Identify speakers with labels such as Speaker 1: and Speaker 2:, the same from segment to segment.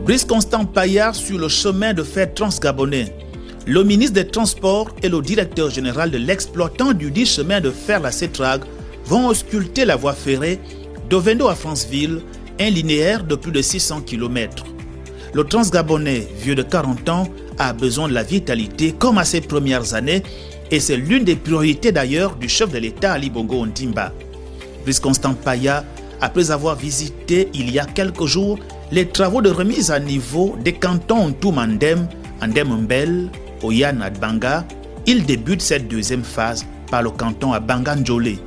Speaker 1: Brice Constant Paya sur le chemin de fer transgabonais. Le ministre des Transports et le directeur général de l'exploitant du dit chemin de fer, la CETRAG, vont ausculter la voie ferrée d'Ovendo à Franceville, un linéaire de plus de 600 km. Le transgabonais, vieux de 40 ans, a besoin de la vitalité comme à ses premières années et c'est l'une des priorités d'ailleurs du chef de l'État Ali Bongo Ondimba. Brice Constant Paya, après avoir visité il y a quelques jours les travaux de remise à niveau des cantons Ntoum-Andem, Andem-Mbel, Oyan-Adbanga, il débute cette deuxième phase par le canton à Banga-Ndjolé.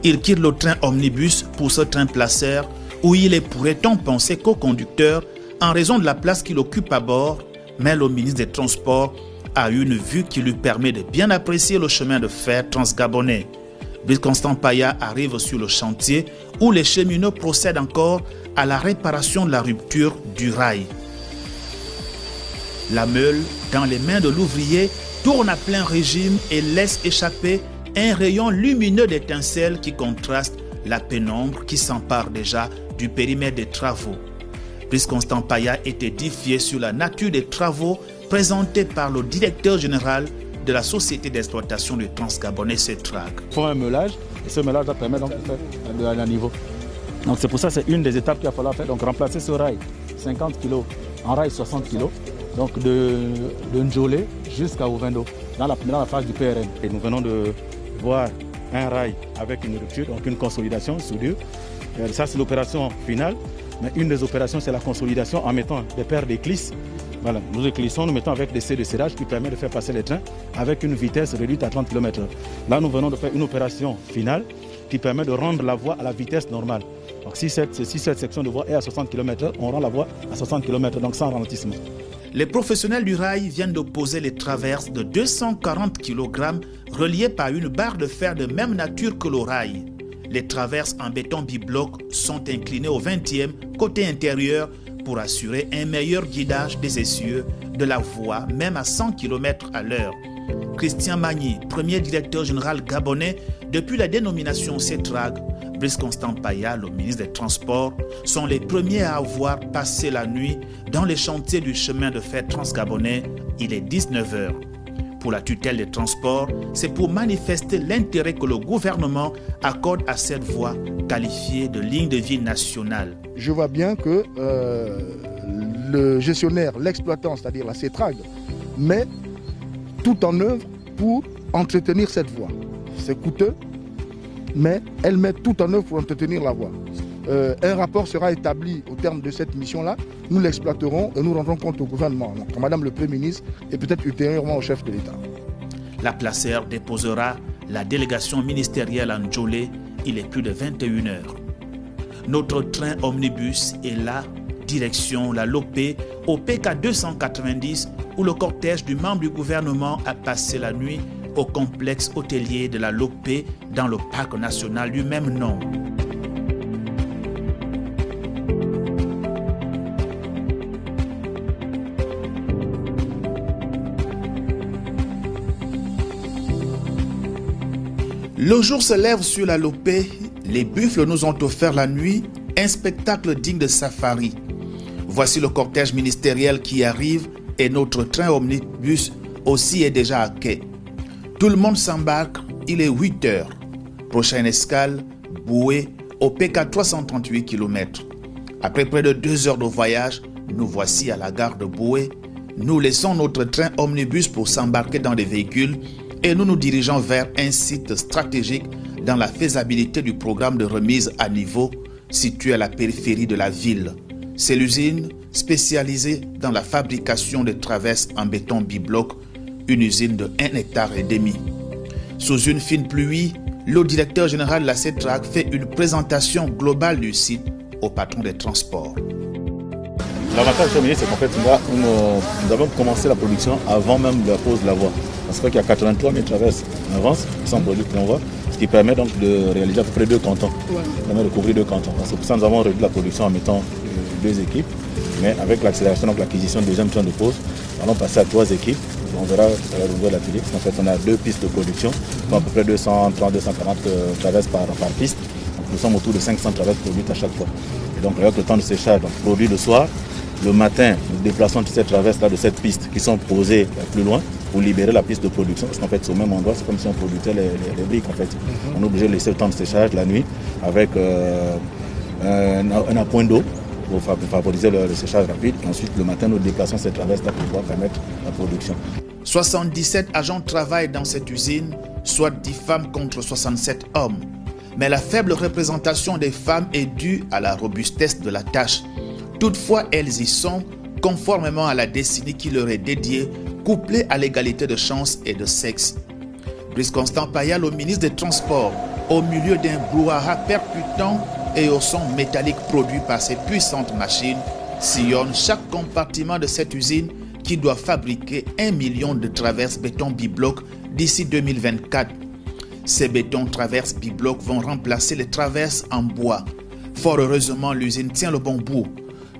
Speaker 1: Il quitte le train omnibus pour ce train placeur où il est, pourrait-on penser, co-conducteur en raison de la place qu'il occupe à bord, mais le ministre des Transports a une vue qui lui permet de bien apprécier le chemin de fer transgabonais. Brice Constant Paya arrive sur le chantier où les cheminots procèdent encore à la réparation de la rupture du rail. La meule, dans les mains de l'ouvrier, tourne à plein régime et laisse échapper un rayon lumineux d'étincelles qui contraste la pénombre qui s'empare déjà du périmètre des travaux. Brice Constant Paya est édifié sur la nature des travaux présentés par le directeur général de la société d'exploitation du Transgabonais CETRAG.
Speaker 2: Il faut un meulage et ce meulage va permettre donc de faire à niveau. Donc c'est pour ça que c'est une des étapes qu'il va falloir faire. Donc remplacer ce rail 50 kg en rail 60 kg, donc de Ndjolé jusqu'à Ovendo, dans la phase du PRN. Et nous venons de voir un rail avec une rupture, donc une consolidation, soudure. Ça c'est l'opération finale. Mais une des opérations, c'est la consolidation en mettant des paires d'éclisses. Voilà, nous éclissons, nous mettons avec des C de serrage qui permet de faire passer les trains avec une vitesse réduite à 30 km/h. Là, nous venons de faire une opération finale qui permet de rendre la voie à la vitesse normale. Donc si cette section de voie est à 60 km/h, on rend la voie à 60 km/h, donc sans ralentissement.
Speaker 1: Les professionnels du rail viennent de poser les traverses de 240 kg reliées par une barre de fer de même nature que le rail. Les traverses en béton bibloc sont inclinées au 20e côté intérieur pour assurer un meilleur guidage des essieux de la voie, même à 100 km à l'heure. Christian Magny, premier directeur général gabonais depuis la dénomination CETRAG, Brice Constant Paya, le ministre des Transports, sont les premiers à avoir passé la nuit dans les chantiers du chemin de fer transgabonais. Il est 19h. Pour la tutelle des transports, c'est pour manifester l'intérêt que le gouvernement accorde à cette voie qualifiée de ligne de vie nationale.
Speaker 3: Je vois bien que le gestionnaire, l'exploitant, c'est-à-dire la CETRAG, met tout en œuvre pour entretenir cette voie. C'est coûteux, mais elle met tout en œuvre pour entretenir la voie. Un rapport sera établi au terme de cette mission-là. Nous l'exploiterons et nous rendrons compte au gouvernement, à Madame le Premier ministre et peut-être ultérieurement au chef de l'État.
Speaker 1: La placeur déposera la délégation ministérielle en Ndjolé. Il est plus de 21h. Notre train omnibus est là, direction la Lopé, au PK 290, où le cortège du membre du gouvernement a passé la nuit au complexe hôtelier de la Lopé dans le parc national du même nom. Le jour se lève sur la Lopé, les buffles nous ont offert la nuit un spectacle digne de safari. Voici le cortège ministériel qui arrive et notre train omnibus aussi est déjà à quai. Tout le monde s'embarque, il est 8h. Prochaine escale, Boué, au PK 338 km. Après près de 2 heures de voyage, nous voici à la gare de Boué. Nous laissons notre train omnibus pour s'embarquer dans des véhicules et nous nous dirigeons vers un site stratégique dans la faisabilité du programme de remise à niveau situé à la périphérie de la ville. C'est l'usine spécialisée dans la fabrication de traverses en béton bibloc, une usine de 1,5 hectare. Sous une fine pluie, le directeur général de la CETRAG fait une présentation globale du site au patron des transports.
Speaker 2: L'avantage c'est qu'en fait, nous avons commencé la production avant même de la pose de la voie. Ça fait qu'il y a 83 000 traverses en avance qui sont produites en voie, ce qui permet donc de réaliser à peu près 2 cantons. Ça permet de couvrir 2 cantons. C'est pour ça que nous avons réduit la production en mettant 2 équipes. Mais avec l'accélération, donc l'acquisition de deuxième train de pause, nous allons passer à 3 équipes. On verra tout à l'heure au niveau de l'atelier. En fait, on a 2 pistes de production, à peu près 230-240 traverses par piste. Donc, nous sommes autour de 500 traverses produites à chaque fois. Et donc avec le temps de séchage, donc produit le soir, le matin, nous déplaçons toutes ces traverses-là de cette piste qui sont posées plus loin pour libérer la piste de production. Parce qu'en fait, c'est au même endroit, c'est comme si on produisait les briques. En fait. On est obligé de laisser le temps de séchage la nuit avec un appoint d'eau pour favoriser le séchage rapide. Et ensuite, le matin, nous déplaçons ces traverses-là pour pouvoir permettre la production.
Speaker 1: 77 agents travaillent dans cette usine, soit 10 femmes contre 67 hommes. Mais la faible représentation des femmes est due à la robustesse de la tâche. Toutefois, elles y sont, conformément à la destinée qui leur est dédiée, couplée à l'égalité de chance et de sexe. Brice Constant Payal, le ministre des Transports, au milieu d'un brouhaha percutant et au son métallique produit par ces puissantes machines, sillonne chaque compartiment de cette usine qui doit fabriquer 1 million de traverses béton bibloc d'ici 2024. Ces bétons traverses bibloc vont remplacer les traverses en bois. Fort heureusement, l'usine tient le bon bout.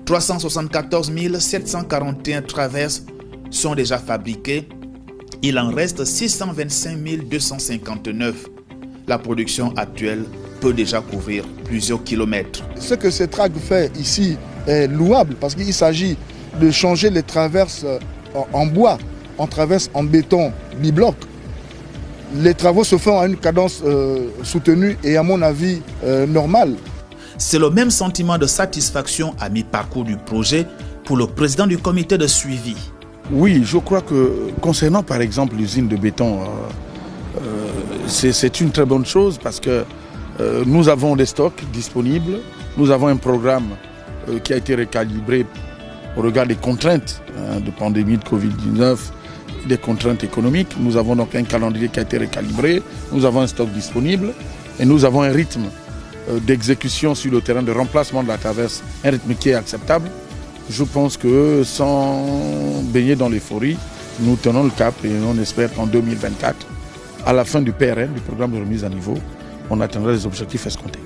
Speaker 1: 374 741 traverses sont déjà fabriquées. Il en reste 625 259. La production actuelle peut déjà couvrir plusieurs kilomètres.
Speaker 3: Ce que Cetrag fait ici est louable parce qu'il s'agit de changer les traverses en bois en traverses en béton bibloc. Les travaux se font à une cadence soutenue et à mon avis normale.
Speaker 1: C'est le même sentiment de satisfaction à mi-parcours du projet pour le président du comité de suivi.
Speaker 4: Oui, je crois que concernant par exemple l'usine de béton, c'est une très bonne chose parce que nous avons des stocks disponibles, nous avons un programme qui a été recalibré au regard des contraintes de pandémie de Covid-19, des contraintes économiques. Nous avons donc un calendrier qui a été recalibré, nous avons un stock disponible et nous avons un rythme d'exécution sur le terrain de remplacement de la traverse, un rythme qui est acceptable. Je pense que sans baigner dans l'euphorie, nous tenons le cap et on espère qu'en 2024, à la fin du PRN, du programme de remise à niveau, on atteindra les objectifs escomptés.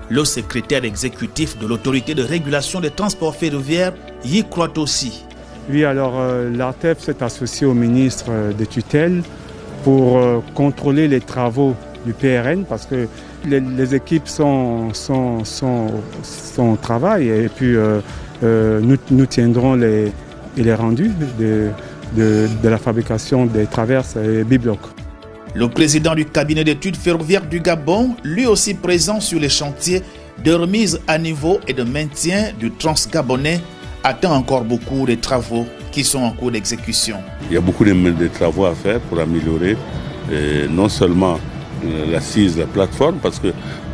Speaker 1: Le secrétaire exécutif de l'autorité de régulation des transports ferroviaires y croit aussi.
Speaker 5: Oui, alors l'ARTEF s'est associé au ministre de tutelle pour contrôler les travaux du PRN parce que les équipes sont au travail et puis nous tiendrons les rendus de la fabrication des traverses bibloc.
Speaker 1: Le président du cabinet d'études ferroviaires du Gabon, lui aussi présent sur les chantiers de remise à niveau et de maintien du Transgabonais, attend encore beaucoup de travaux qui sont en cours d'exécution.
Speaker 6: Il y a beaucoup de travaux à faire pour améliorer non seulement l'assise, la plateforme, parce que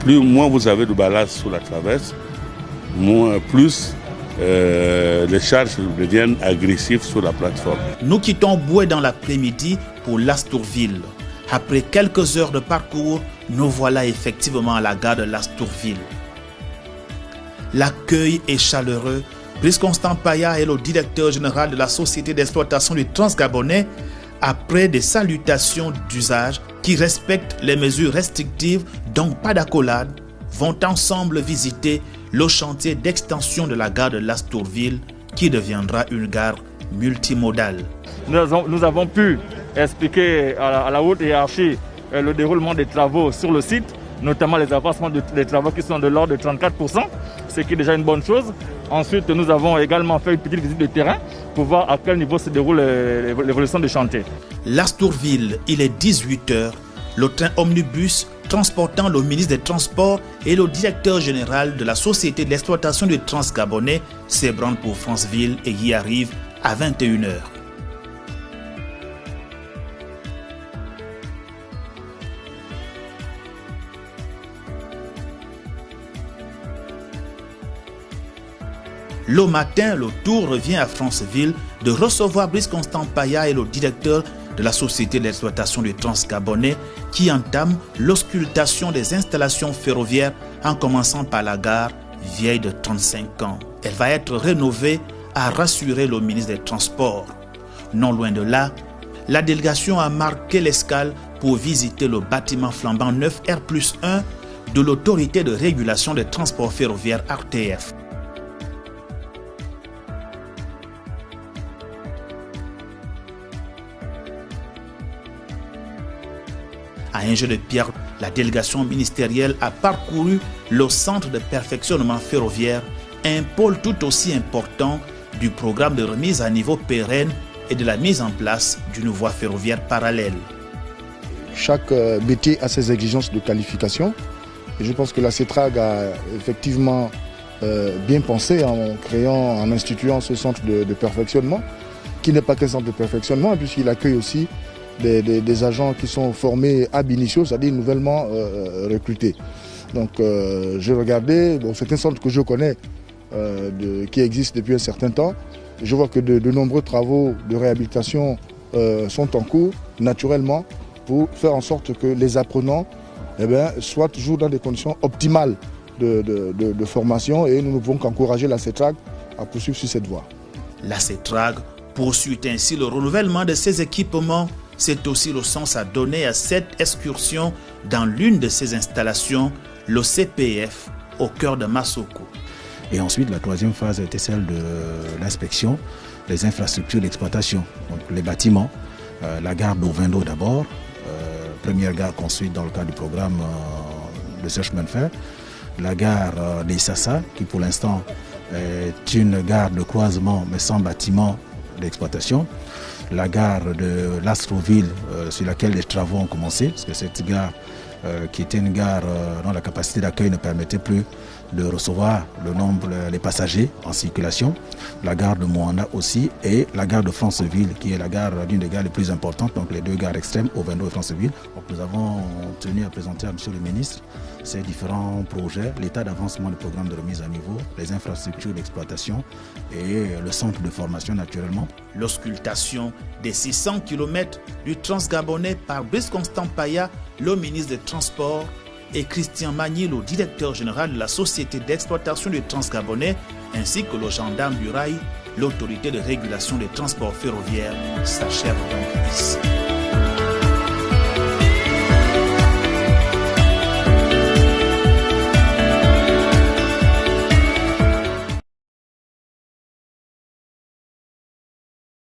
Speaker 6: moins vous avez de ballast sur la traverse, plus les charges deviennent agressives sur la plateforme.
Speaker 1: Nous quittons Boué dans l'après-midi pour Lastourville. Après quelques heures de parcours, nous voilà effectivement à la gare de Lastourville. L'accueil est chaleureux. Brice Constant Payal est le directeur général de la société d'exploitation du Transgabonais. Après des salutations d'usage qui respectent les mesures restrictives, donc pas d'accolade, vont ensemble visiter le chantier d'extension de la gare de Lastourville qui deviendra une gare multimodale.
Speaker 2: Nous avons pu expliquer à la haute hiérarchie le déroulement des travaux sur le site, notamment les avancements des travaux qui sont de l'ordre de 34%, ce qui est déjà une bonne chose. Ensuite, nous avons également fait une petite visite de terrain pour voir à quel niveau se déroule l'évolution du chantier.
Speaker 1: Lastourville, il est 18h. Le train omnibus transportant le ministre des Transports et le directeur général de la société d'exploitation du Transgabonais s'ébranle pour Franceville et y arrive à 21h. Le matin, le tour revient à Franceville de recevoir Brice Constant Payal et le directeur de la société d'exploitation du Transgabonais qui entame l'auscultation des installations ferroviaires en commençant par la gare vieille de 35 ans. Elle va être rénovée, a rassuré le ministre des Transports. Non loin de là, la délégation a marqué l'escale pour visiter le bâtiment flambant neuf R+1 de l'autorité de régulation des transports ferroviaires ARTF. À un jeu de pierre, la délégation ministérielle a parcouru le centre de perfectionnement ferroviaire, un pôle tout aussi important du programme de remise à niveau pérenne et de la mise en place d'une voie ferroviaire parallèle.
Speaker 3: Chaque métier a ses exigences de qualification. Et je pense que la CETRAG a effectivement bien pensé en instituant ce centre de perfectionnement, qui n'est pas qu'un centre de perfectionnement, puisqu'il accueille aussi des agents qui sont formés ab initio, c'est-à-dire nouvellement recrutés. Donc je regardais, bon, c'est un centre que je connais, qui existe depuis un certain temps. Je vois que de nombreux travaux de réhabilitation sont en cours, naturellement, pour faire en sorte que les apprenants soient toujours dans des conditions optimales de formation, et nous ne pouvons qu'encourager la CETRAG à poursuivre sur cette voie.
Speaker 1: La CETRAG poursuit ainsi le renouvellement de ses équipements. C'est aussi le sens à donner à cette excursion dans l'une de ses installations, le CPF, au cœur de Massoko.
Speaker 7: Et ensuite, la troisième phase était celle de l'inspection des infrastructures d'exploitation, donc les bâtiments, la gare d'Ovendo d'abord, première gare construite dans le cadre du programme de ce chemin de fer, la gare des Sassa, qui pour l'instant est une gare de croisement mais sans bâtiment d'exploitation, la gare de l'Astroville sur laquelle les travaux ont commencé, parce que cette gare qui était une gare dont la capacité d'accueil ne permettait plus de recevoir les passagers en circulation, la gare de Moana aussi, et la gare de Franceville, qui est l'une des gares les plus importantes, donc les deux gares extrêmes, Ovendo et Franceville. Donc nous avons tenu à présenter à M. le ministre ces différents projets, l'état d'avancement du programme de remise à niveau, les infrastructures d'exploitation et le centre de formation naturellement.
Speaker 1: L'auscultation des 600 km du Transgabonais par Brice Constant Paya, le ministre des Transports, et Christian Magny, le directeur général de la Société d'exploitation du Transgabonais, ainsi que le gendarme du rail, l'autorité de régulation des transports ferroviaires, s'achève donc ici.